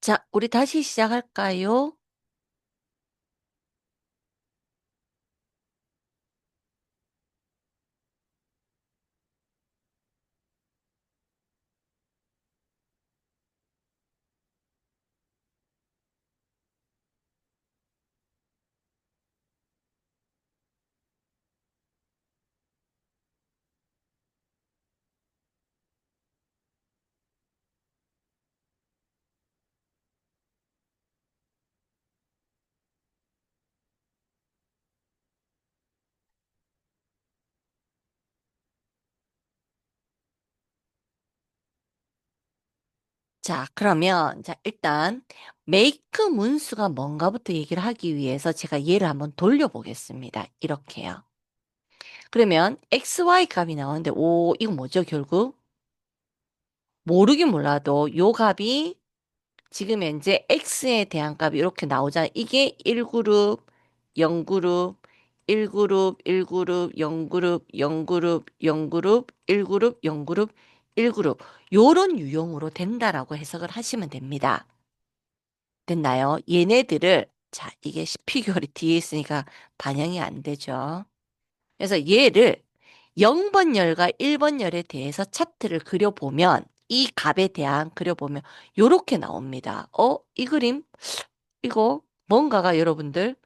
자, 우리 다시 시작할까요? 자, 그러면, 자, 일단, 메이크 문수가 뭔가부터 얘기를 하기 위해서 제가 얘를 한번 돌려보겠습니다. 이렇게요. 그러면, XY 값이 나오는데, 오, 이거 뭐죠, 결국? 모르긴 몰라도, 요 값이 지금 현재 X에 대한 값이 이렇게 나오잖아요. 이게 1그룹, 0그룹, 1그룹, 1그룹, 0그룹, 0그룹, 0그룹, 1그룹, 0그룹, 1그룹. 요런 유형으로 된다라고 해석을 하시면 됩니다. 됐나요? 얘네들을, 자, 이게 피규어리 뒤에 있으니까 반영이 안 되죠. 그래서 얘를 0번 열과 1번 열에 대해서 차트를 그려보면 이 값에 대한 그려보면 요렇게 나옵니다. 이 그림 이거 뭔가가 여러분들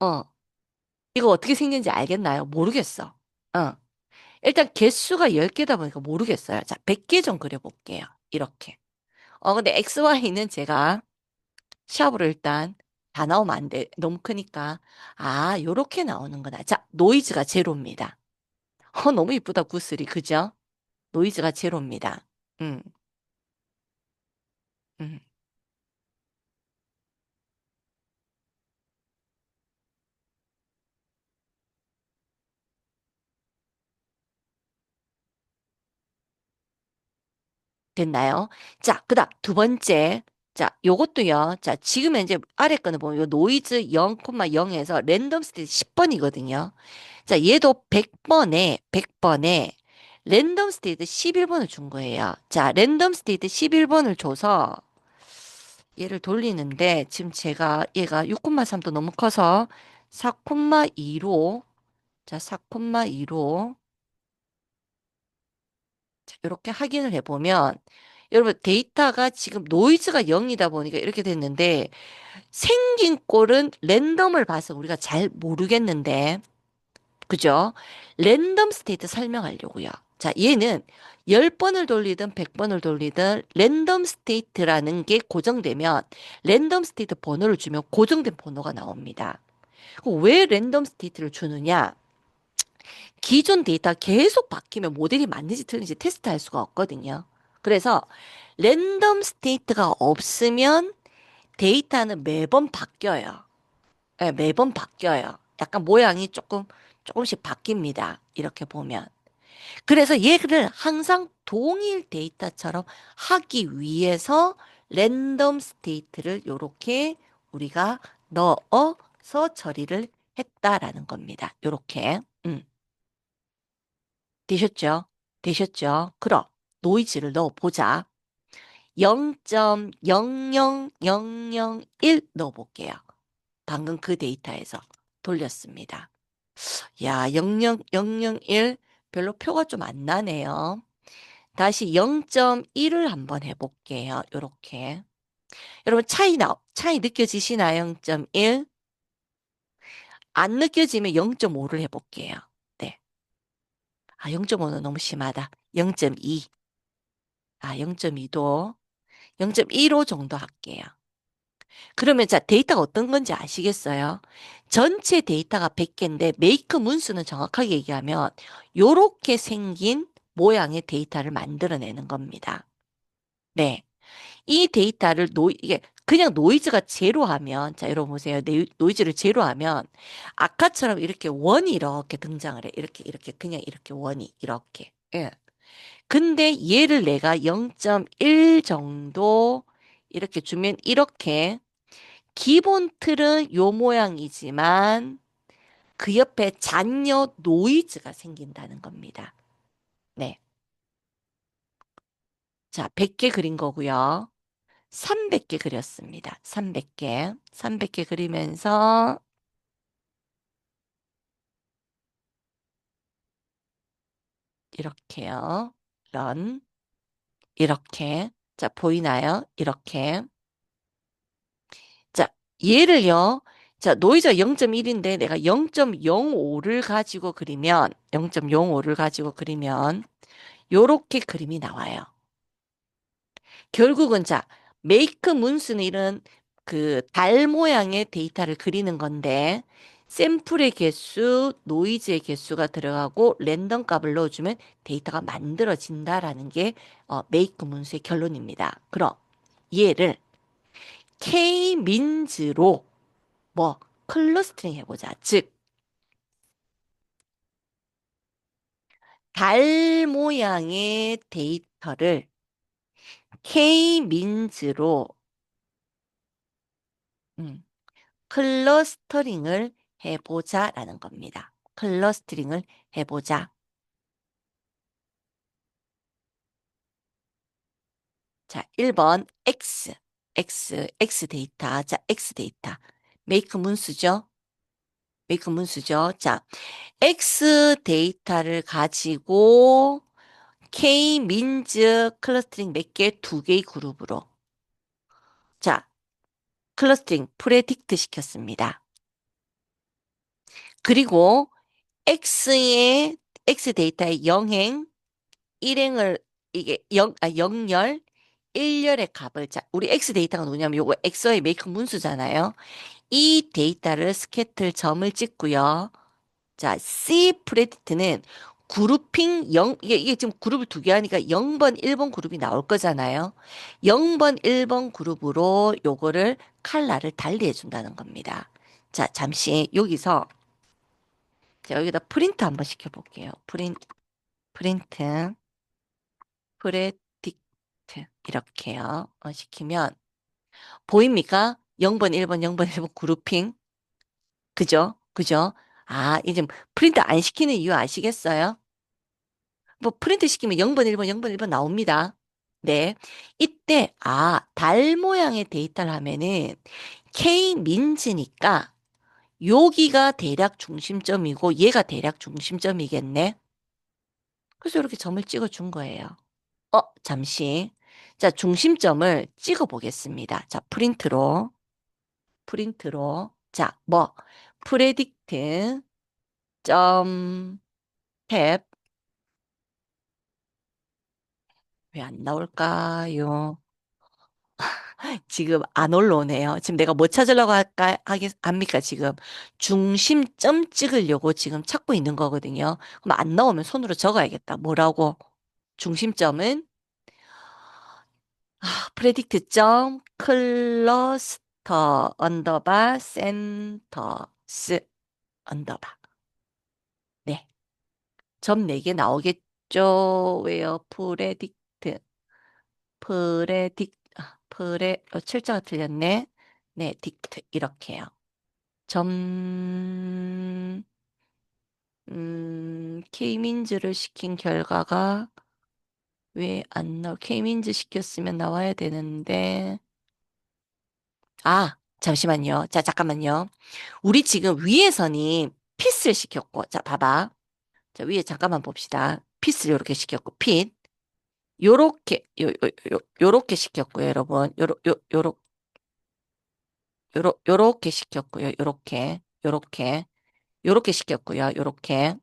어 이거 어떻게 생긴지 알겠나요? 모르겠어. 어 일단 개수가 10개다 보니까 모르겠어요. 자, 100개 좀 그려볼게요. 이렇게. 근데 XY는 제가 샵으로 일단 다 나오면 안 돼. 너무 크니까. 아, 요렇게 나오는구나. 자, 노이즈가 제로입니다. 너무 이쁘다, 구슬이. 그죠? 노이즈가 제로입니다. 음, 음. 됐나요? 자, 그 다음 두 번째. 자, 요것도요. 자, 지금 현재 아래 거는 보면 요 노이즈 0,0에서 랜덤 스테이트 10번이거든요. 자, 얘도 100번에 랜덤 스테이트 11번을 준 거예요. 자, 랜덤 스테이트 11번을 줘서 얘를 돌리는데 지금 제가 얘가 6,3도 너무 커서 4,2로 자, 4,2로 이렇게 확인을 해보면 여러분 데이터가 지금 노이즈가 0이다 보니까 이렇게 됐는데 생긴 꼴은 랜덤을 봐서 우리가 잘 모르겠는데 그죠? 랜덤 스테이트 설명하려고요. 자, 얘는 10번을 돌리든 100번을 돌리든 랜덤 스테이트라는 게 고정되면 랜덤 스테이트 번호를 주면 고정된 번호가 나옵니다. 그럼 왜 랜덤 스테이트를 주느냐? 기존 데이터 계속 바뀌면 모델이 맞는지 틀린지 테스트할 수가 없거든요. 그래서 랜덤 스테이트가 없으면 데이터는 매번 바뀌어요. 예, 매번 바뀌어요. 약간 모양이 조금씩 바뀝니다. 이렇게 보면. 그래서 얘를 항상 동일 데이터처럼 하기 위해서 랜덤 스테이트를 이렇게 우리가 넣어서 처리를 했다라는 겁니다. 이렇게. 되셨죠? 되셨죠? 그럼 노이즈를 넣어보자. 0.00001 넣어볼게요. 방금 그 데이터에서 돌렸습니다. 야, 0.001 별로 표가 좀 안 나네요. 다시 0.1을 한번 해볼게요. 요렇게. 여러분 차이 느껴지시나요? 0.1? 안 느껴지면 0.5를 해볼게요. 네. 아, 0.5는 너무 심하다. 0.2. 아, 0.2도 0.15 정도 할게요. 그러면 자, 데이터가 어떤 건지 아시겠어요? 전체 데이터가 100개인데 메이크 문수는 정확하게 얘기하면 요렇게 생긴 모양의 데이터를 만들어내는 겁니다. 네. 이 데이터를 이게 그냥 노이즈가 제로하면 자, 여러분 보세요. 노이즈를 제로하면 아까처럼 이렇게 원이 이렇게 등장을 해. 이렇게 그냥 이렇게 원이 이렇게. 예. 근데 얘를 내가 0.1 정도 이렇게 주면 이렇게 기본 틀은 요 모양이지만 그 옆에 잔여 노이즈가 생긴다는 겁니다. 네. 자, 100개 그린 거고요. 300개 그렸습니다. 300개. 300개 그리면서 이렇게요. 런. 이렇게. 자, 보이나요? 이렇게. 자, 얘를요. 자, 노이즈가 0.1인데 내가 0.05를 가지고 그리면, 0.05를 가지고 그리면, 요렇게 그림이 나와요. 결국은 자, 메이크 문스는 이런 그 달 모양의 데이터를 그리는 건데, 샘플의 개수, 노이즈의 개수가 들어가고 랜덤 값을 넣어주면 데이터가 만들어진다라는 게 메이크 문스의 결론입니다. 그럼 얘를 K-민즈로 뭐 클러스터링 해보자. 즉, 달 모양의 데이터를 K-민즈로 클러스터링을 해보자라는 겁니다. 클러스터링을 해보자. 자, 1번 X 데이터. 자, X 데이터. 메이크 문수죠? 메이크 문수죠? 자, X 데이터를 가지고 K 민즈 클러스터링 몇 개? 두 개의 그룹으로. 자, 클러스터링 프레딕트 시켰습니다. 그리고 X의 X 데이터의 영행, 일행을 이게 영열, 일열의 값을 자, 우리 X 데이터가 뭐냐면 요거 엑서의 메이크 문수잖아요. 이 데이터를 스캐틀 점을 찍고요. 자, C 프레디트는 그룹핑 0, 이게 지금 그룹을 두 개 하니까 0번, 1번 그룹이 나올 거잖아요. 0번, 1번 그룹으로 요거를 칼라를 달리 해준다는 겁니다. 자, 잠시 여기서 자, 여기다 프린트 한번 시켜볼게요. 프린트, 프레딕트 이렇게요. 시키면 보입니까? 0번, 1번, 0번, 1번 그룹핑. 그죠? 그죠? 아, 이제 프린트 안 시키는 이유 아시겠어요? 뭐 프린트 시키면 0번, 1번, 0번, 1번 나옵니다. 네. 이때, 달 모양의 데이터를 하면은 K-민즈니까 여기가 대략 중심점이고 얘가 대략 중심점이겠네. 그래서 이렇게 점을 찍어 준 거예요. 잠시. 자, 중심점을 찍어 보겠습니다. 자, 프린트로. 자, 뭐, 프레딕트, 점, 탭, 왜 안 나올까요? 지금 안 올라오네요. 지금 내가 뭐 찾으려고 합니까? 지금 중심점 찍으려고 지금 찾고 있는 거거든요. 그럼 안 나오면 손으로 적어야겠다. 뭐라고? 중심점은 프레딕트 점 클러스터 언더바 센터스 언더바. 네. 점 4개 나오겠죠? 왜요? 철자가 틀렸네. 네, 딕트. 이렇게요. 점, K민즈를 시킨 결과가 왜 안 K민즈 시켰으면 나와야 되는데. 잠시만요. 자, 잠깐만요. 우리 지금 위에서는 핏을 시켰고, 자, 봐봐. 자, 위에 잠깐만 봅시다. 핏을 요렇게 시켰고, 핏. 요렇게 시켰고요, 여러분. 요렇게 시켰고요, 요렇게 시켰고요, 요렇게.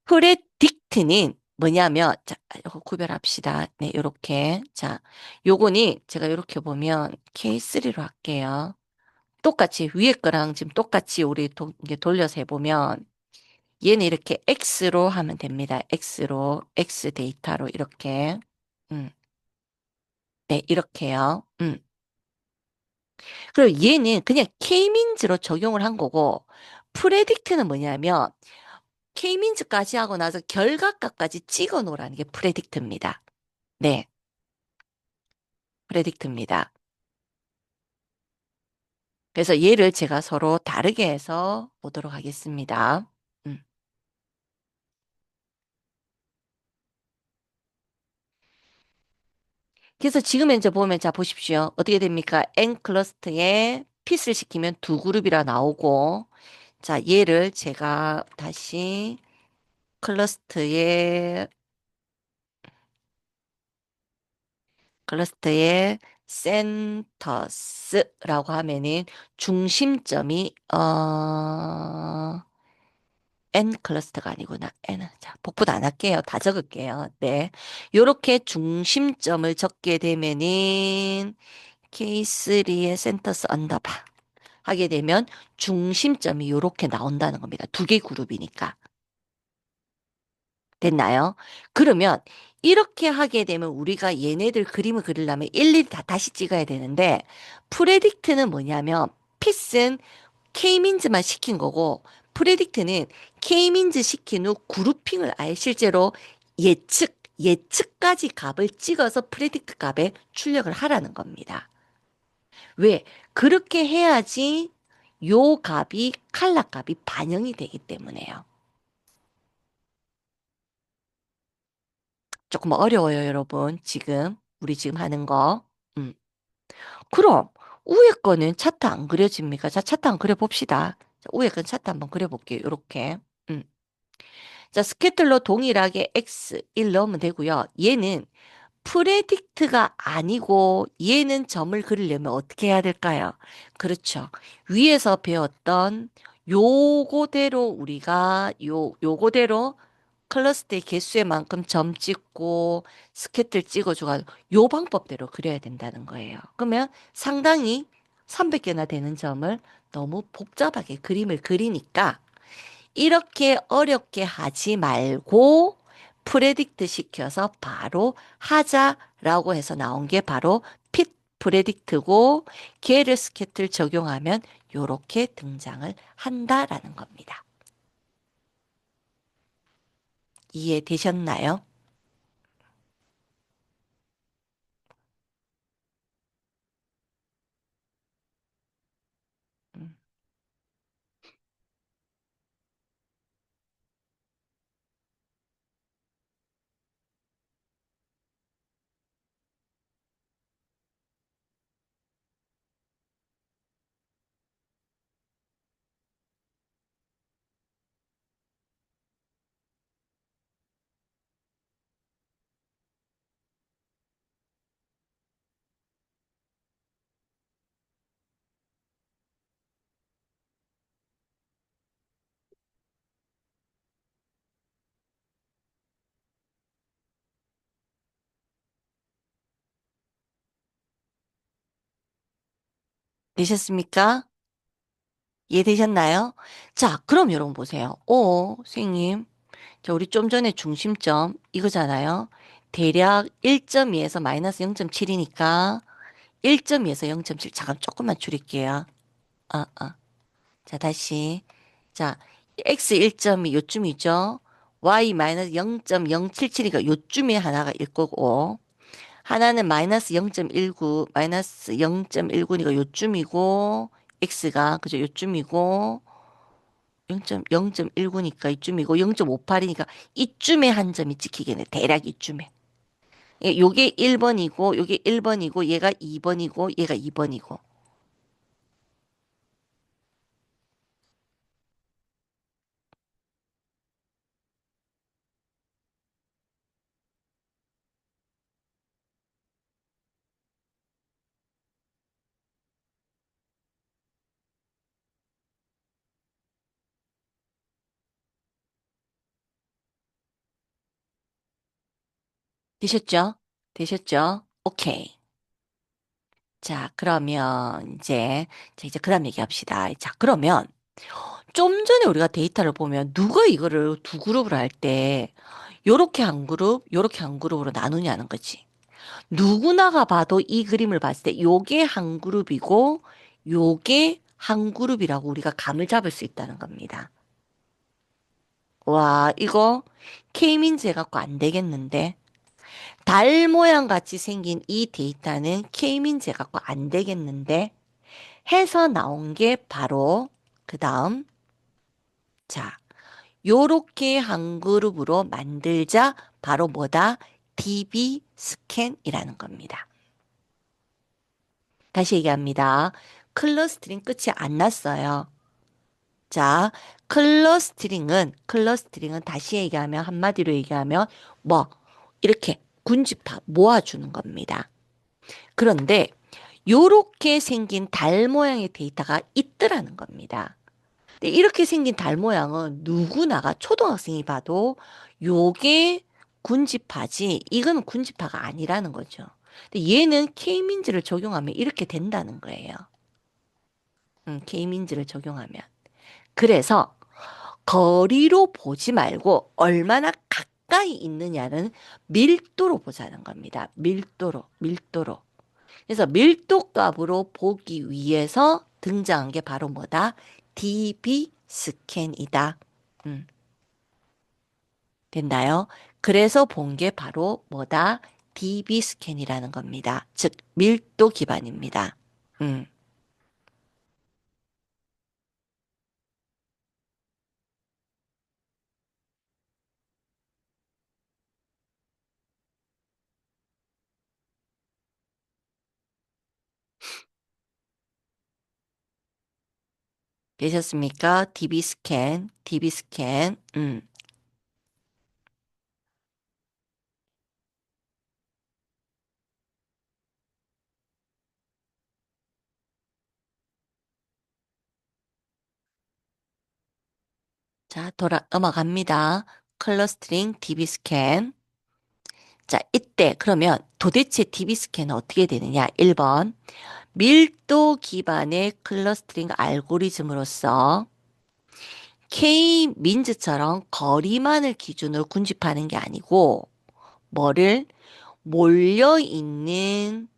프레딕트는 뭐냐면, 자, 이거 구별합시다. 네, 요렇게. 자, 요거는 제가 요렇게 보면 K3로 할게요. 똑같이 위에 거랑 지금 똑같이 우리 이제 돌려서 해보면 얘는 이렇게 X로 하면 됩니다. X 데이터로 이렇게. 음, 네, 이렇게요. 그리고 얘는 그냥 K민즈로 적용을 한 거고, 프레딕트는 뭐냐면, K민즈까지 하고 나서 결과값까지 찍어 놓으라는 게 프레딕트입니다. 네, 프레딕트입니다. 그래서 얘를 제가 서로 다르게 해서 보도록 하겠습니다. 음. 그래서 지금 현재 보면 자 보십시오. 어떻게 됩니까? N 클러스터에 핏을 시키면 두 그룹이라 나오고 자 얘를 제가 다시 클러스터에 클러스터의 센터스라고 하면은 중심점이 N 클러스터가 아니구나. N은 자 복붙 안 할게요. 다 적을게요. 네. 요렇게 중심점을 적게 되면은 K3의 센터스 언더바 하게 되면 중심점이 요렇게 나온다는 겁니다. 두 개 그룹이니까. 됐나요? 그러면 이렇게 하게 되면 우리가 얘네들 그림을 그리려면 일일이 다 다시 찍어야 되는데 프레딕트는 뭐냐면 핏은 K민즈만 시킨 거고 프레딕트는 K민즈 시킨 후 그룹핑을 아예 실제로 예측까지 값을 찍어서 프레딕트 값에 출력을 하라는 겁니다. 왜? 그렇게 해야지 요 값이 칼라 값이 반영이 되기 때문에요. 조금 어려워요, 여러분. 지금 우리 지금 하는 거. 음. 그럼 위에 거는 차트 안 그려집니까? 자, 차트 안 그려 봅시다. 자, 위에 건 차트 한번 그려 볼게요. 요렇게. 음. 자, 스케줄로 동일하게 X 1 넣으면 되고요. 얘는 프레딕트가 아니고 얘는 점을 그리려면 어떻게 해야 될까요? 그렇죠. 위에서 배웠던 요거대로 우리가 요거대로 클러스터의 개수의 만큼 점 찍고 스케줄 찍어주고 요 방법대로 그려야 된다는 거예요. 그러면 상당히 300개나 되는 점을 너무 복잡하게 그림을 그리니까 이렇게 어렵게 하지 말고 프레딕트 시켜서 바로 하자라고 해서 나온 게 바로 핏 프레딕트고 걔를 스케줄 적용하면 요렇게 등장을 한다라는 겁니다. 이해되셨나요? 음, 되셨습니까? 이해되셨나요? 자, 그럼 여러분 보세요. 선생님. 자, 우리 좀 전에 중심점 이거잖아요. 대략 1.2에서 마이너스 0.7이니까 1.2에서 0.7. 잠깐 조금만 줄일게요. 자, 다시. 자, x 1.2 요쯤이죠. y 마이너스 0.077이니까 요쯤에 하나가 일 거고 하나는 마이너스 0.19 마이너스 0.19니까 요쯤이고 x가 그죠? 요쯤이고 0.0.19니까 이쯤이고 0.58이니까 이쯤에 한 점이 찍히겠네. 대략 이쯤에. 예, 요게 1번이고 요게 1번이고 얘가 2번이고 얘가 2번이고. 되셨죠? 되셨죠? 오케이. 자, 그러면 이제 그다음 얘기합시다. 자, 그러면 좀 전에 우리가 데이터를 보면 누가 이거를 두 그룹으로 할 때 요렇게 한 그룹, 요렇게 한 그룹으로 나누냐는 거지. 누구나가 봐도 이 그림을 봤을 때 요게 한 그룹이고 요게 한 그룹이라고 우리가 감을 잡을 수 있다는 겁니다. 와, 이거 K민즈 해갖고 안 되겠는데? 달 모양 같이 생긴 이 데이터는 K민즈 해갖고 안 되겠는데? 해서 나온 게 바로 그 다음 자 요렇게 한 그룹으로 만들자 바로 뭐다? DB 스캔이라는 겁니다. 다시 얘기합니다. 클러스터링 끝이 안 났어요. 자, 클러스터링은 다시 얘기하면, 한마디로 얘기하면, 뭐, 이렇게 군집합 모아주는 겁니다. 그런데, 요렇게 생긴 달 모양의 데이터가 있더라는 겁니다. 근데 이렇게 생긴 달 모양은 누구나가 초등학생이 봐도 요게 군집하지, 이건 군집하가 아니라는 거죠. 근데 얘는 K민즈를 적용하면 이렇게 된다는 거예요. K민즈를 적용하면. 그래서 거리로 보지 말고 얼마나 가까이 있느냐는 밀도로 보자는 겁니다. 밀도로. 그래서 밀도 값으로 보기 위해서 등장한 게 바로 뭐다? DB 스캔이다. 음, 됐나요? 그래서 본 게 바로 뭐다? DB 스캔이라는 겁니다. 즉, 밀도 기반입니다. 음, 되셨습니까? DB 스캔. 자, 넘어갑니다. 클러스터링 DB 스캔. 자, 이때 그러면 도대체 DB 스캔은 어떻게 되느냐? 1번. 밀도 기반의 클러스터링 알고리즘으로서 K-민즈처럼 거리만을 기준으로 군집하는 게 아니고 뭐를 몰려 있는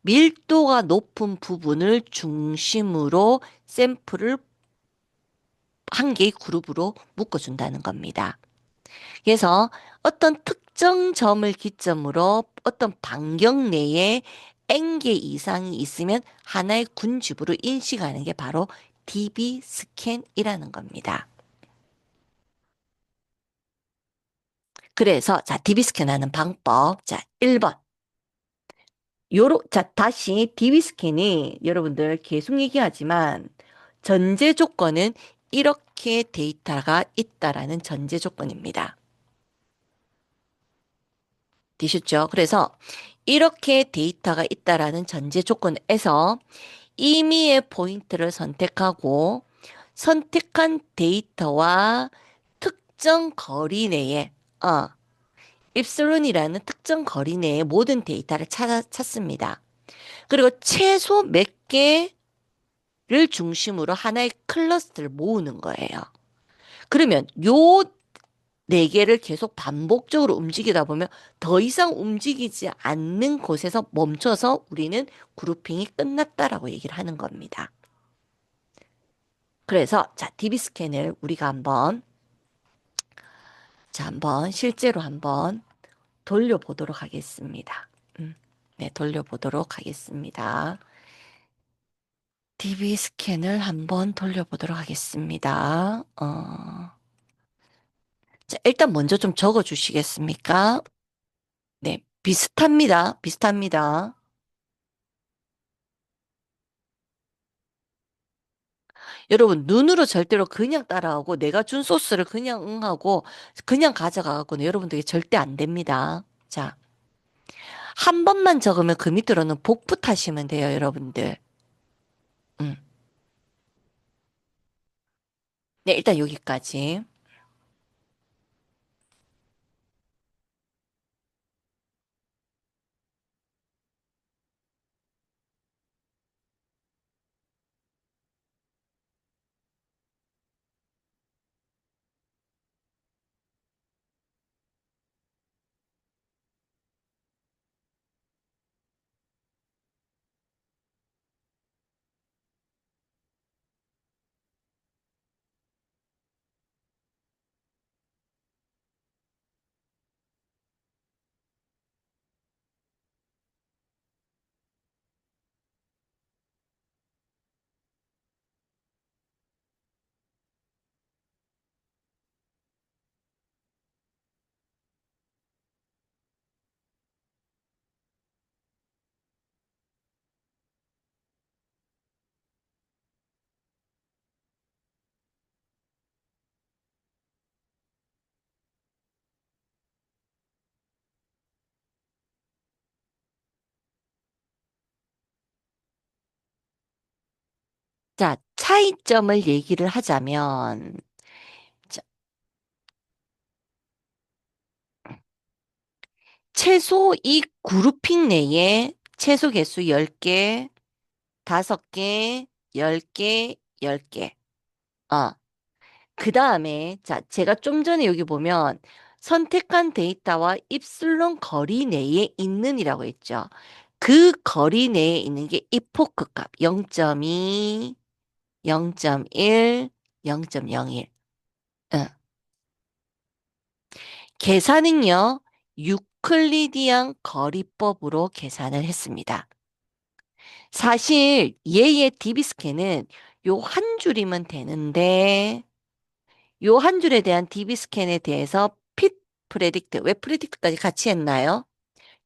밀도가 높은 부분을 중심으로 샘플을 한 개의 그룹으로 묶어준다는 겁니다. 그래서 어떤 특정 점을 기점으로 어떤 반경 내에 N개 이상이 있으면 하나의 군집으로 인식하는 게 바로 DB 스캔이라는 겁니다. 그래서 자, DB 스캔하는 방법. 자, 1번. 자, 다시 DB 스캔이 여러분들 계속 얘기하지만 전제 조건은 이렇게 데이터가 있다라는 전제 조건입니다. 되셨죠? 그래서 이렇게 데이터가 있다라는 전제 조건에서 임의의 포인트를 선택하고 선택한 데이터와 특정 거리 내에 입실론이라는 특정 거리 내에 모든 데이터를 찾습니다. 그리고 최소 몇 개를 중심으로 하나의 클러스터를 모으는 거예요. 그러면 요 네 개를 계속 반복적으로 움직이다 보면 더 이상 움직이지 않는 곳에서 멈춰서 우리는 그룹핑이 끝났다라고 얘기를 하는 겁니다. 그래서 자, DB 스캔을 우리가 한번 실제로 한번 돌려보도록 하겠습니다. 네, 돌려보도록 하겠습니다. DB 스캔을 한번 돌려보도록 하겠습니다. 자, 일단 먼저 좀 적어 주시겠습니까? 네, 비슷합니다. 여러분, 눈으로 절대로 그냥 따라하고 내가 준 소스를 그냥 응하고 그냥 가져가고는 여러분들이 절대 안 됩니다. 자, 한 번만 적으면 그 밑으로는 복붙 하시면 돼요, 여러분들. 음. 네, 일단 여기까지. 자, 차이점을 얘기를 하자면, 자, 최소 이 그룹핑 내에 최소 개수 10개, 5개, 10개, 10개. 어, 그 다음에, 자, 제가 좀 전에 여기 보면 선택한 데이터와 입슬론 거리 내에 있는이라고 했죠. 그 거리 내에 있는 게 이포크 값 0.2, 0.1, 0.01. 응. 계산은요, 유클리디안 거리법으로 계산을 했습니다. 사실 얘의 DB 스캔은 요 한 줄이면 되는데 요 한 줄에 대한 DB 스캔에 대해서 핏 프레딕트, 왜 프레딕트까지 같이 했나요?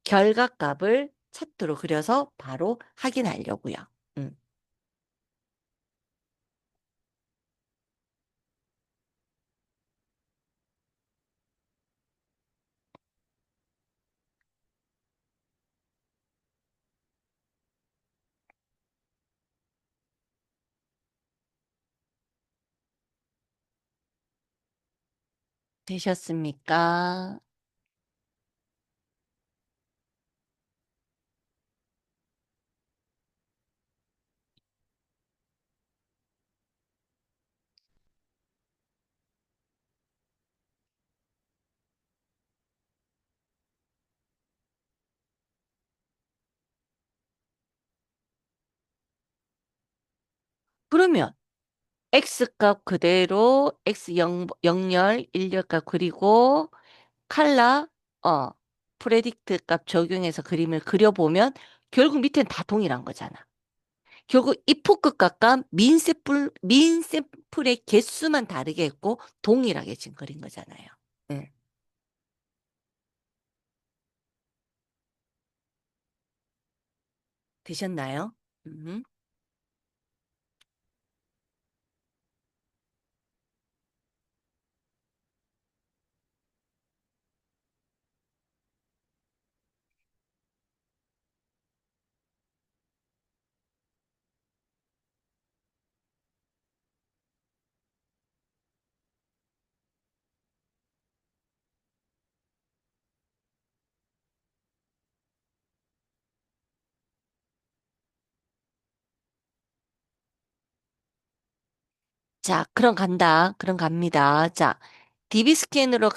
결과값을 차트로 그려서 바로 확인하려고요. 음, 되셨습니까? 그러면 X값 그대로 X0, 열 일렬값 그리고 칼라, 어, 프레딕트 값 적용해서 그림을 그려보면 결국 밑에는 다 동일한 거잖아. 결국 이 포크 값과 민샘플의 개수만 다르게 했고 동일하게 지금 그린 거잖아요. 응. 되셨나요? 음. 자, 그럼 간다. 그럼 갑니다. 자, DB 스캔으로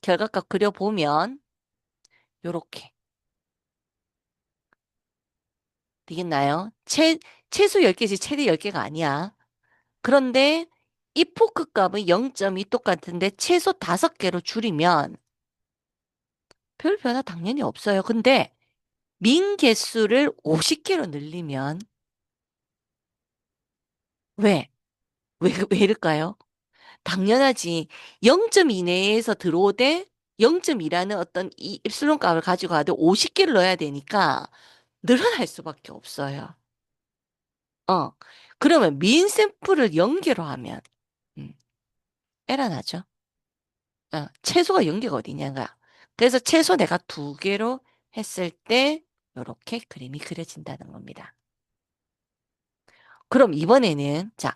결과값 그려보면 요렇게 되겠나요? 최소 10개지 최대 10개가 아니야. 그런데 이 포크 값은 0.2 똑같은데 최소 5개로 줄이면 별 변화 당연히 없어요. 근데 민 개수를 50개로 늘리면 왜? 왜 이럴까요? 당연하지. 0.2 내에서 들어오되 0.2라는 어떤 이 입술론 값을 가지고 가도 50개를 넣어야 되니까 늘어날 수밖에 없어요. 어. 그러면 민 샘플을 0개로 하면 음, 에러 나죠. 최소가 0개가 어디냐가. 그래서 최소 내가 2개로 했을 때 이렇게 그림이 그려진다는 겁니다. 그럼 이번에는 자,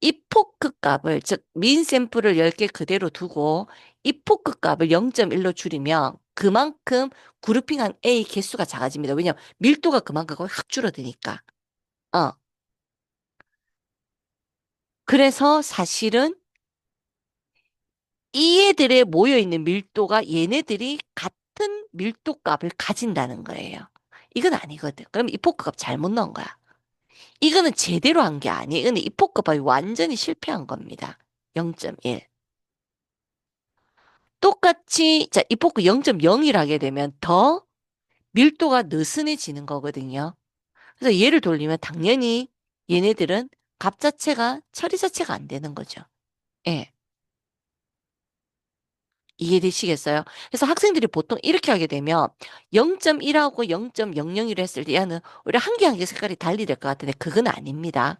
이 포크 값을 즉 민 샘플을 10개 그대로 두고 이 포크 값을 0.1로 줄이면 그만큼 그룹핑한 A 개수가 작아집니다. 왜냐하면 밀도가 그만큼 확 줄어드니까. 어. 그래서 사실은 이 애들에 모여 있는 밀도가 얘네들이 같은 밀도 값을 가진다는 거예요. 이건 아니거든. 그럼 이 포크 값 잘못 넣은 거야. 이거는 제대로 한 게 아니에요. 이거는 이 포크 값이 완전히 실패한 겁니다. 0.1. 똑같이 자, 이 포크 0.0을 하게 되면 더 밀도가 느슨해지는 거거든요. 그래서 얘를 돌리면 당연히 얘네들은 값 자체가 처리 자체가 안 되는 거죠. 예. 이해되시겠어요? 그래서 학생들이 보통 이렇게 하게 되면 0.1하고 0.00을 했을 때 얘는 우리 한 개 한 개 색깔이 달리 될 것 같은데 그건 아닙니다.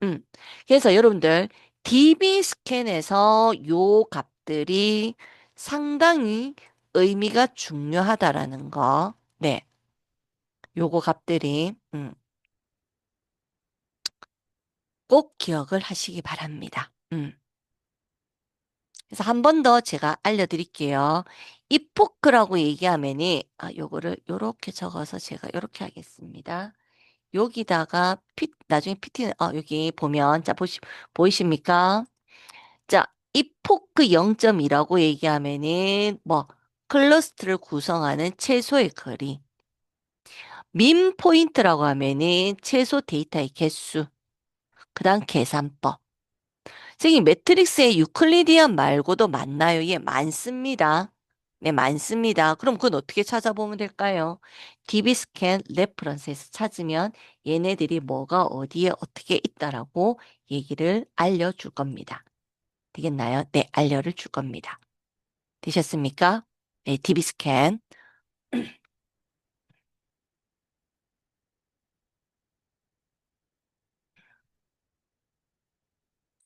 음. 그래서 여러분들 DB 스캔에서 요 값들이 상당히 의미가 중요하다라는 거. 네. 요거 값들이 꼭 기억을 하시기 바랍니다. 그래서 한 번 더 제가 알려드릴게요. 이포크라고 얘기하면이, 요거를 요렇게 적어서 제가 요렇게 하겠습니다. 여기다가 나중에 PT는, 여기 보면, 자, 보이십니까? 자, 이포크 0.2라고 얘기하면은, 뭐, 클러스트를 구성하는 최소의 거리. 민 포인트라고 하면은 최소 데이터의 개수. 그 다음 계산법. 선생님, 매트릭스에 유클리디안 말고도 많나요? 예, 많습니다. 네, 많습니다. 그럼 그건 어떻게 찾아보면 될까요? DB스캔 레퍼런스에서 찾으면 얘네들이 뭐가 어디에 어떻게 있다라고 얘기를 알려줄 겁니다. 되겠나요? 네, 알려를 줄 겁니다. 되셨습니까? 네, DB스캔.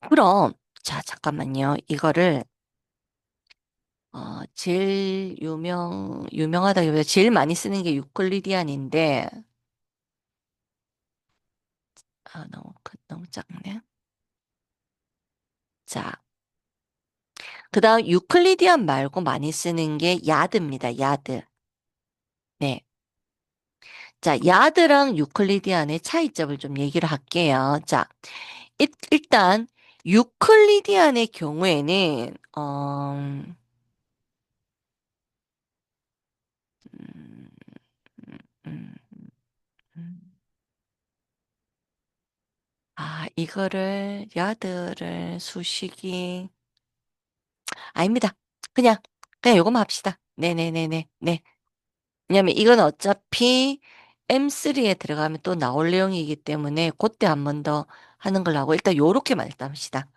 그럼, 자, 잠깐만요. 이거를, 제일 유명하다기보다 제일 많이 쓰는 게 유클리디안인데, 너무 작네. 자, 그 다음 유클리디안 말고 많이 쓰는 게 야드입니다. 야드. 네. 자, 야드랑 유클리디안의 차이점을 좀 얘기를 할게요. 자, 일단 유클리디안의 경우에는 음, 음, 음. 이거를 야드를 수식이 아닙니다. 그냥 요거만 합시다. 네네네네. 네. 왜냐면 이건 어차피 M3에 들어가면 또 나올 내용이기 때문에 그때 한 번 더 하는 걸로 하고 일단 요렇게만 일단 합시다.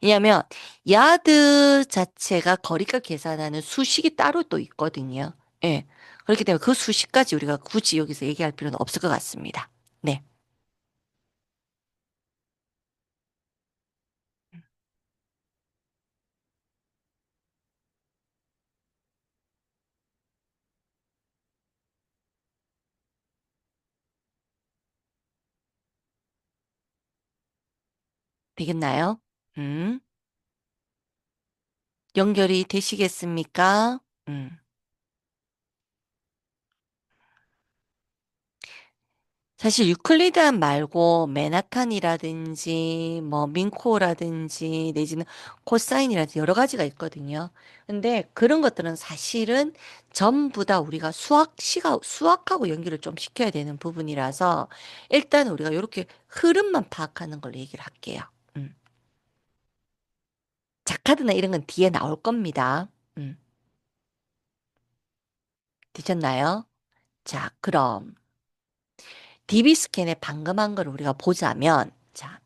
왜냐면 야드 자체가 거리값 계산하는 수식이 따로 또 있거든요. 예. 그렇기 때문에 그 수식까지 우리가 굳이 여기서 얘기할 필요는 없을 것 같습니다. 네. 되겠나요? 음. 연결이 되시겠습니까? 음. 사실 유클리드안 말고 맨하탄이라든지 뭐 민코라든지 내지는 코사인이라든지 여러 가지가 있거든요. 근데 그런 것들은 사실은 전부 다 우리가 수학하고 연결을 좀 시켜야 되는 부분이라서 일단 우리가 이렇게 흐름만 파악하는 걸로 얘기를 할게요. 음. 자카드나 이런 건 뒤에 나올 겁니다. 음. 되셨나요? 자, 그럼 DB 스캔에 방금 한 걸 우리가 보자면 자,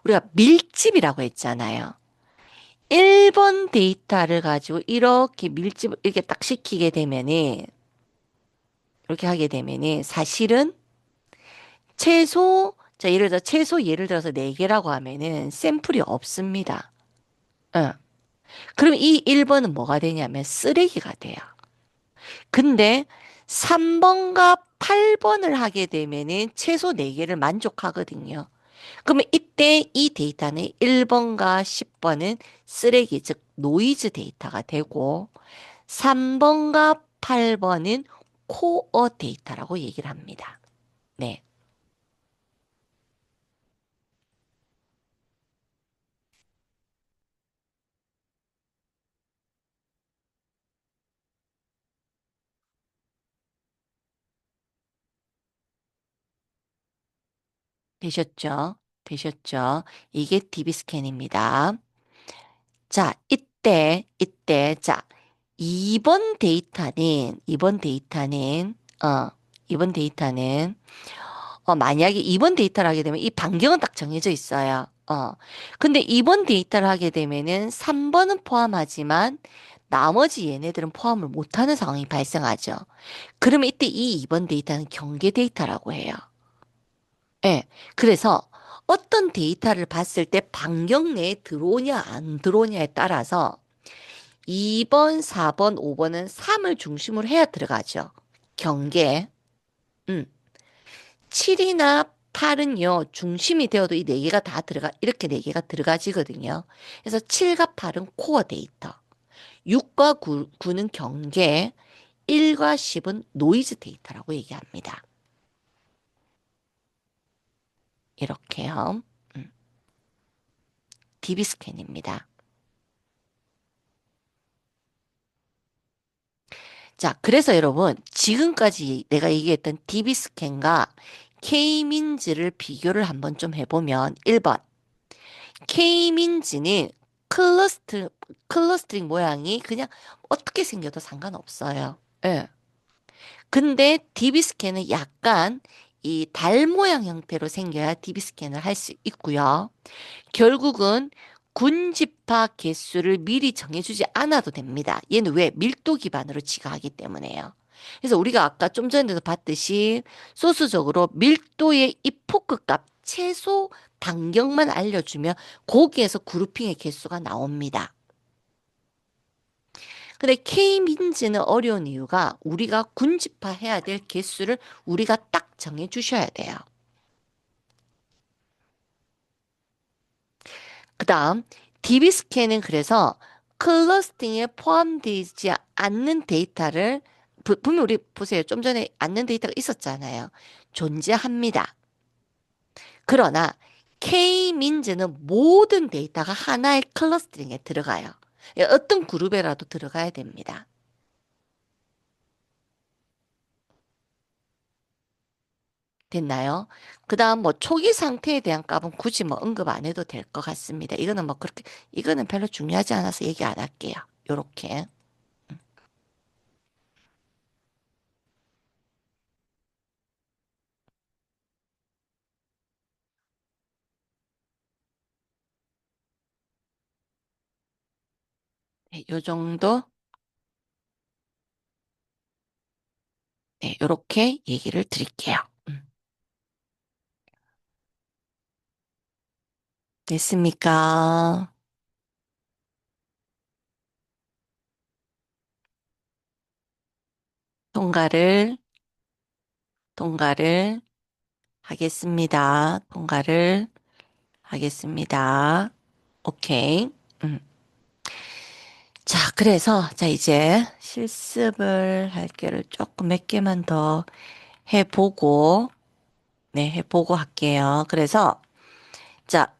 우리가 밀집이라고 했잖아요. 1번 데이터를 가지고 이렇게 밀집을 이렇게 딱 시키게 되면은, 이렇게 하게 되면은 사실은 예를 들어서 4개라고 하면은 샘플이 없습니다. 응. 그럼 이 1번은 뭐가 되냐면 쓰레기가 돼요. 근데 3번과 8번을 하게 되면은 최소 4개를 만족하거든요. 그러면 이때 이 데이터는 1번과 10번은 쓰레기, 즉 노이즈 데이터가 되고 3번과 8번은 코어 데이터라고 얘기를 합니다. 네. 되셨죠? 되셨죠? 이게 DB 스캔입니다. 자, 자, 2번 데이터는 만약에 2번 데이터를 하게 되면 이 반경은 딱 정해져 있어요. 근데 2번 데이터를 하게 되면은 3번은 포함하지만 나머지 얘네들은 포함을 못하는 상황이 발생하죠. 그러면 이때 이 2번 데이터는 경계 데이터라고 해요. 예. 그래서 어떤 데이터를 봤을 때 반경 내에 들어오냐 안 들어오냐에 따라서 2번, 4번, 5번은 3을 중심으로 해야 들어가죠. 경계. 음. 7이나 팔은요, 중심이 되어도 이 네 개가 다 이렇게 네 개가 들어가지거든요. 그래서 7과 8은 코어 데이터, 6과 9는 경계, 1과 10은 노이즈 데이터라고 얘기합니다. 이렇게요. 음, DB 스캔입니다. 자, 그래서 여러분, 지금까지 내가 얘기했던 DB 스캔과 K민즈를 비교를 한번 좀 해보면, 1번, K민즈는 클러스트링 모양이 그냥 어떻게 생겨도 상관없어요. 예. 근데 DB 스캔은 약간 이 달 모양 형태로 생겨야 DB 스캔을 할 수 있고요. 결국은 군집합 개수를 미리 정해주지 않아도 됩니다. 얘는 왜? 밀도 기반으로 지가하기 때문에요. 그래서 우리가 아까 좀 전에도 봤듯이 소수적으로 밀도의 이 포크값 최소 반경만 알려주면 거기에서 그룹핑의 개수가 나옵니다. 근데 K민지는 어려운 이유가 우리가 군집화해야 될 개수를 우리가 딱 정해주셔야 돼요. 그 다음, DB 스캔은 그래서 클러스팅에 포함되지 않는 데이터를, 분명 우리 보세요. 좀 전에 않는 데이터가 있었잖아요. 존재합니다. 그러나 K민즈는 모든 데이터가 하나의 클러스팅에 들어가요. 어떤 그룹에라도 들어가야 됩니다. 됐나요? 그 다음 뭐 초기 상태에 대한 값은 굳이 뭐 언급 안 해도 될 것 같습니다. 이거는 뭐 그렇게, 이거는 별로 중요하지 않아서 얘기 안 할게요. 요렇게. 네, 요 정도? 네, 요렇게 얘기를 드릴게요. 음. 됐습니까? 통과를, 통과를 하겠습니다. 통과를 하겠습니다. 오케이. 음. 자, 그래서, 자, 이제 실습을 할 게를 조금 몇 개만 더 해보고, 네, 해보고 할게요. 그래서, 자,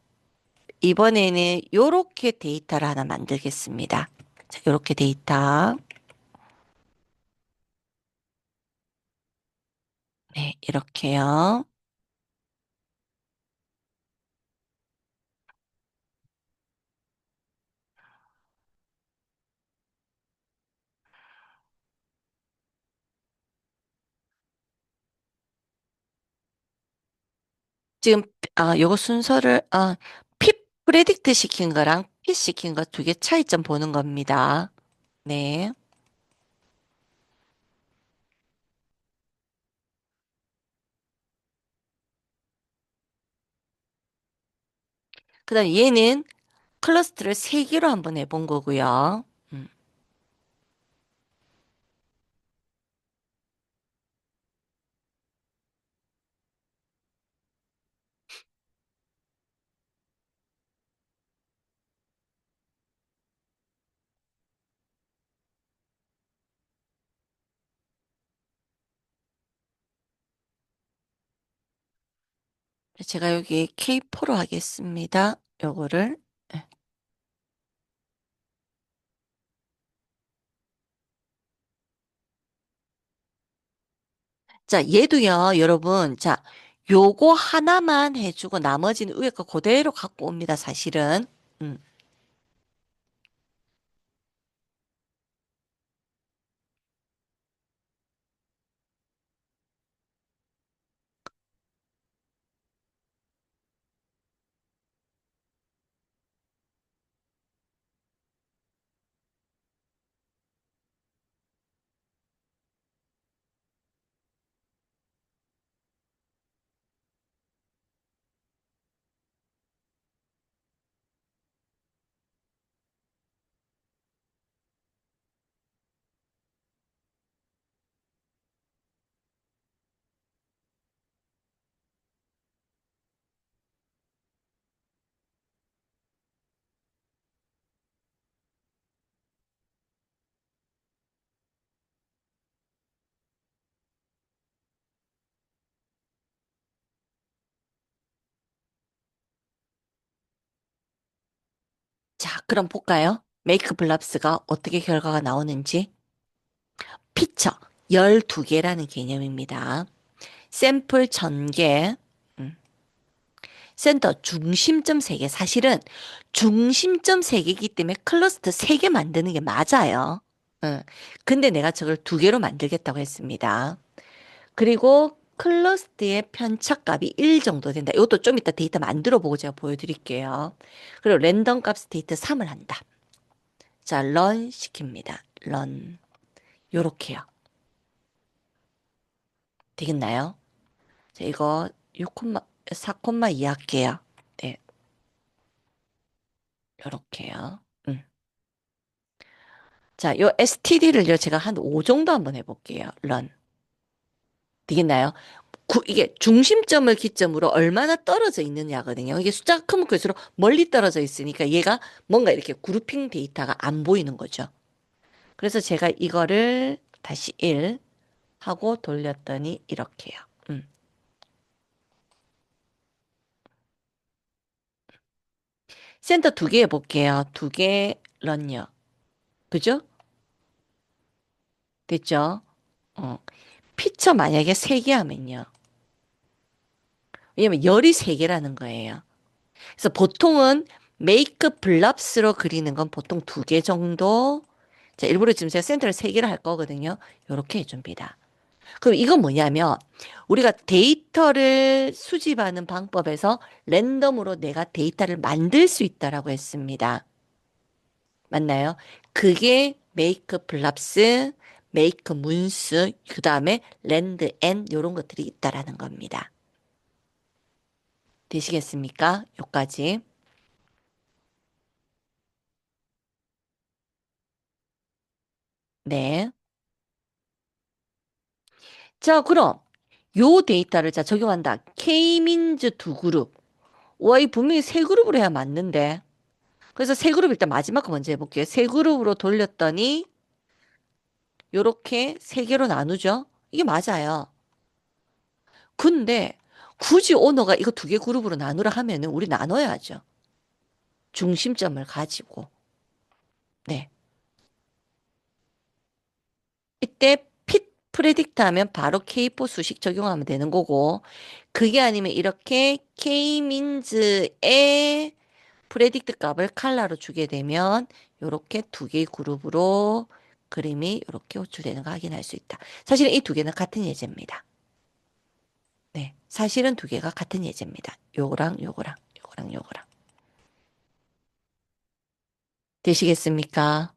이번에는 요렇게 데이터를 하나 만들겠습니다. 자, 요렇게 데이터. 네, 이렇게요. 지금 요거 순서를 핍 프레딕트 시킨 거랑 핏 시킨 거 두 개 차이점 보는 겁니다. 네. 그다음 얘는 클러스터를 세 개로 한번 해본 거고요. 음. 제가 여기 K4로 하겠습니다. 요거를. 예. 자, 얘도요, 여러분. 자, 요거 하나만 해주고 나머지는 위에 거 그대로 갖고 옵니다, 사실은. 음. 그럼 볼까요? 메이크 블랍스가 어떻게 결과가 나오는지. 피처 12개라는 개념입니다. 샘플 1000개, 센터 중심점 3개. 사실은 중심점 3개이기 때문에 클러스터 3개 만드는 게 맞아요. 응. 근데 내가 저걸 2개로 만들겠다고 했습니다. 그리고 클러스트의 편차값이 1 정도 된다. 이것도 좀 이따 데이터 만들어 보고 제가 보여드릴게요. 그리고 랜덤 값 데이터 3을 한다. 자, 런 시킵니다. 런. 요렇게요. 되겠나요? 자, 이거 6, 4, 2 할게요. 네, 요렇게요. 자, 요 STD를요, 제가 한 5 정도 한번 해볼게요. 런. 되겠나요? 이게 중심점을 기점으로 얼마나 떨어져 있느냐거든요. 이게 숫자가 크면 클수록 멀리 떨어져 있으니까 얘가 뭔가 이렇게 그룹핑 데이터가 안 보이는 거죠. 그래서 제가 이거를 다시 1 하고 돌렸더니 이렇게요. 음. 센터 2개 해볼게요. 2개 런요. 그죠? 됐죠? 어. 피처 만약에 3개 하면요. 왜냐면 열이 3개라는 거예요. 그래서 보통은 메이크 블랍스로 그리는 건 보통 2개 정도. 자, 일부러 지금 제가 센터를 3개를 할 거거든요. 요렇게 해줍니다. 그럼 이건 뭐냐면 우리가 데이터를 수집하는 방법에서 랜덤으로 내가 데이터를 만들 수 있다라고 했습니다. 맞나요? 그게 메이크 블랍스, 메이크 문스, 그 다음에 랜드 앤 요런 것들이 있다라는 겁니다. 되시겠습니까? 요까지. 네. 자, 그럼 요 데이터를 자 적용한다. K민즈 두 그룹. 와, 이 분명히 세 그룹으로 해야 맞는데. 그래서 세 그룹 일단 마지막 거 먼저 해볼게요. 세 그룹으로 돌렸더니 요렇게 세 개로 나누죠. 이게 맞아요. 근데 굳이 오너가 이거 2개 그룹으로 나누라 하면은 우리 나눠야죠. 중심점을 가지고. 네. 이때 핏 프레딕트 하면 바로 K4 수식 적용하면 되는 거고, 그게 아니면 이렇게 K민즈의 프레딕트 값을 칼라로 주게 되면 이렇게 2개의 그룹으로 그림이 이렇게 호출되는 거 확인할 수 있다. 사실은 이 2개는 같은 예제입니다. 네. 사실은 2개가 같은 예제입니다. 요거랑 요거랑 요거랑 요거랑. 되시겠습니까?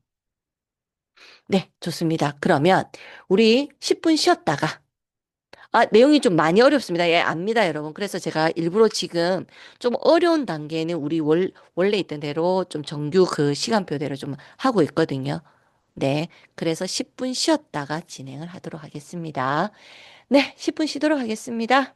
네, 좋습니다. 그러면 우리 10분 쉬었다가 내용이 좀 많이 어렵습니다. 예, 압니다, 여러분. 그래서 제가 일부러 지금 좀 어려운 단계는 우리 원래 있던 대로 좀 정규 그 시간표대로 좀 하고 있거든요. 네. 그래서 10분 쉬었다가 진행을 하도록 하겠습니다. 네, 10분 쉬도록 하겠습니다.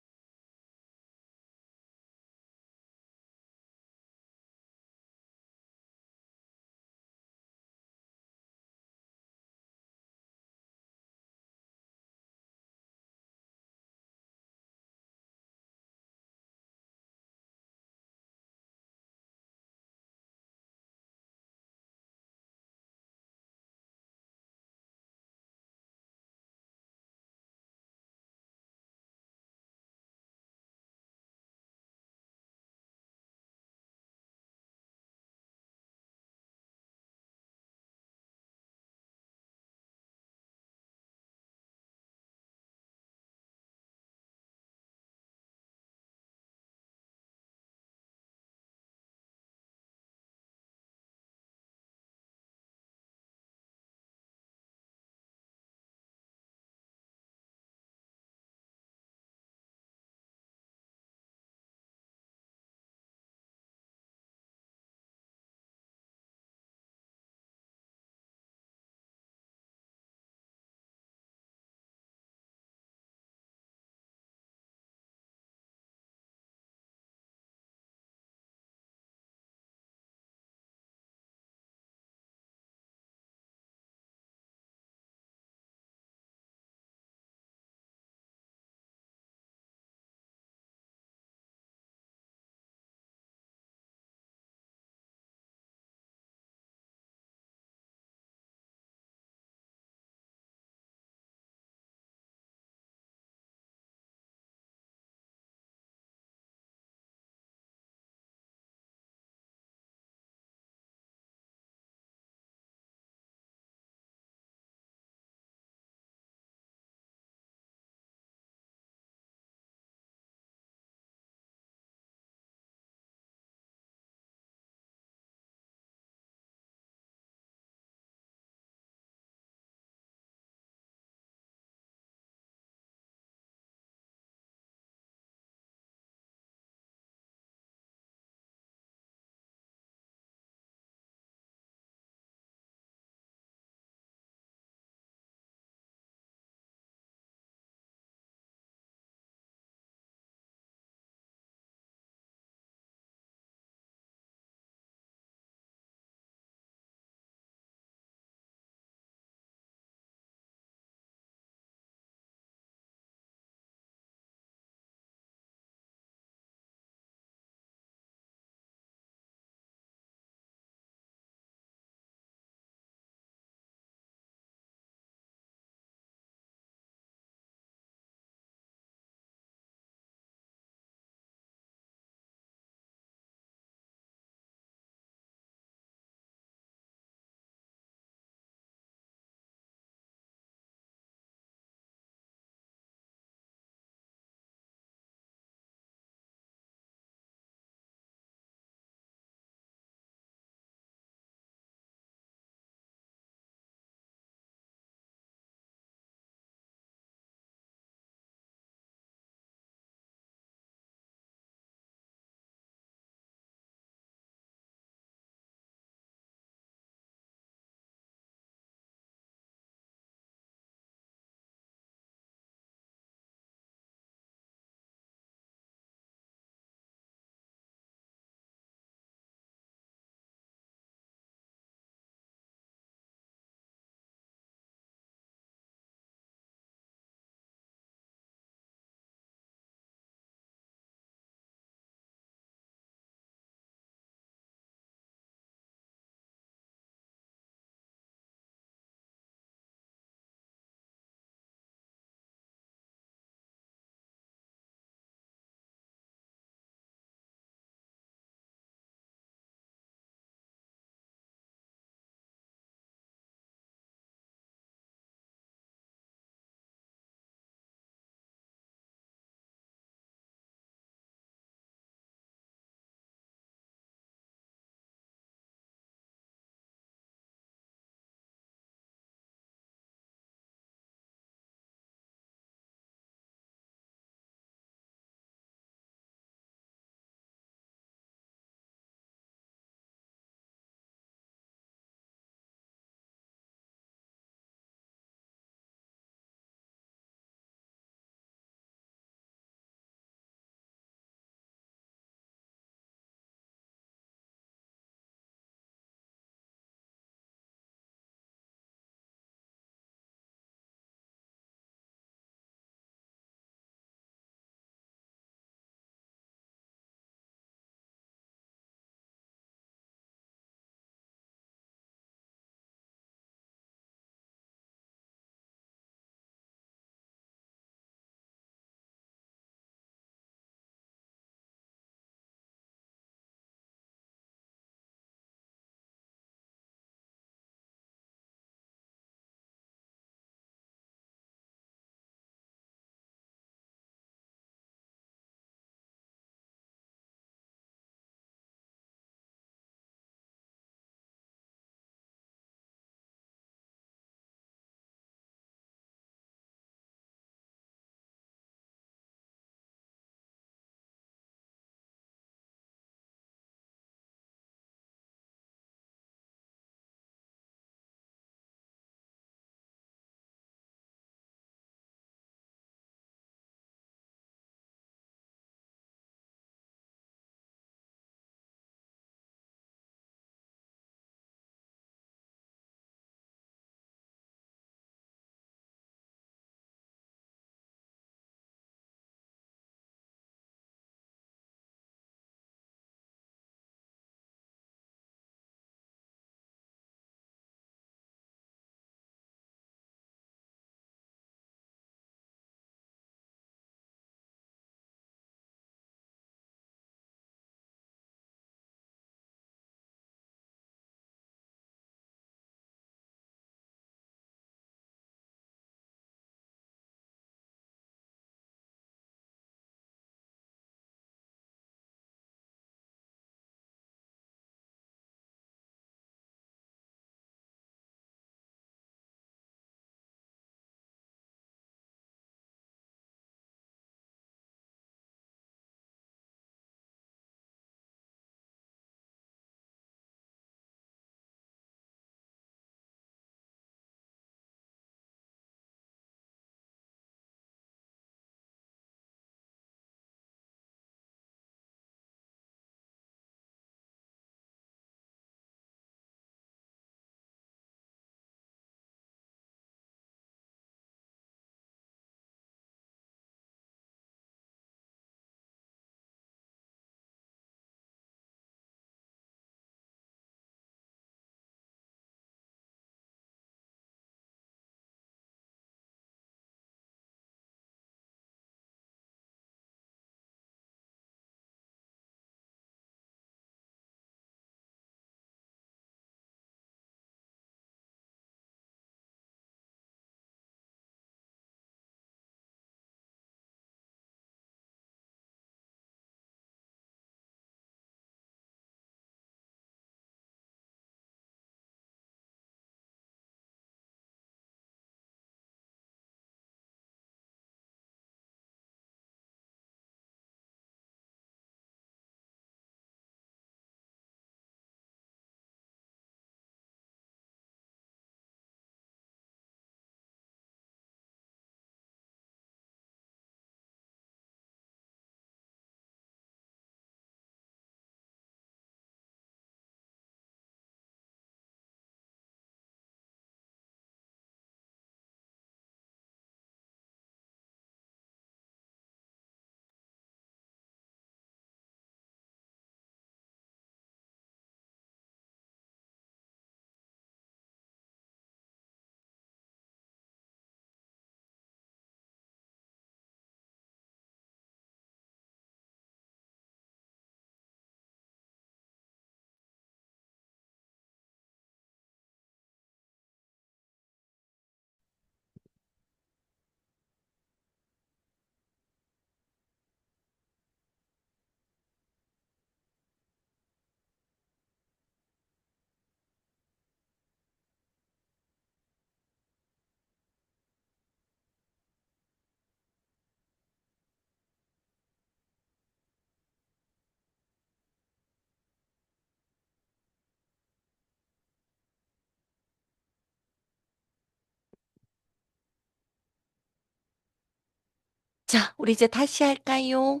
자, 우리 이제 다시 할까요?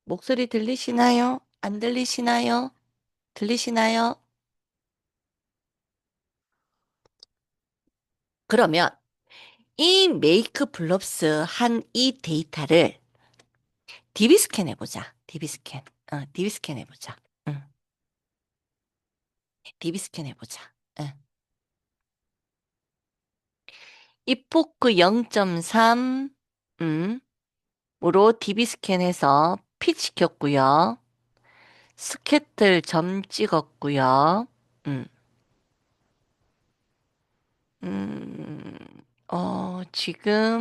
목소리 들리시나요? 안 들리시나요? 들리시나요? 그러면 이 메이크 블럽스 한 이 데이터를 DB 스캔 해보자. DB 스캔. DB 스캔 해보자. 응. DB 스캔 해보자. 응. 이포크 0.3, 으로 DB 스캔해서 핏 시켰고요. 스캐틀 점 찍었고요. 음, 지금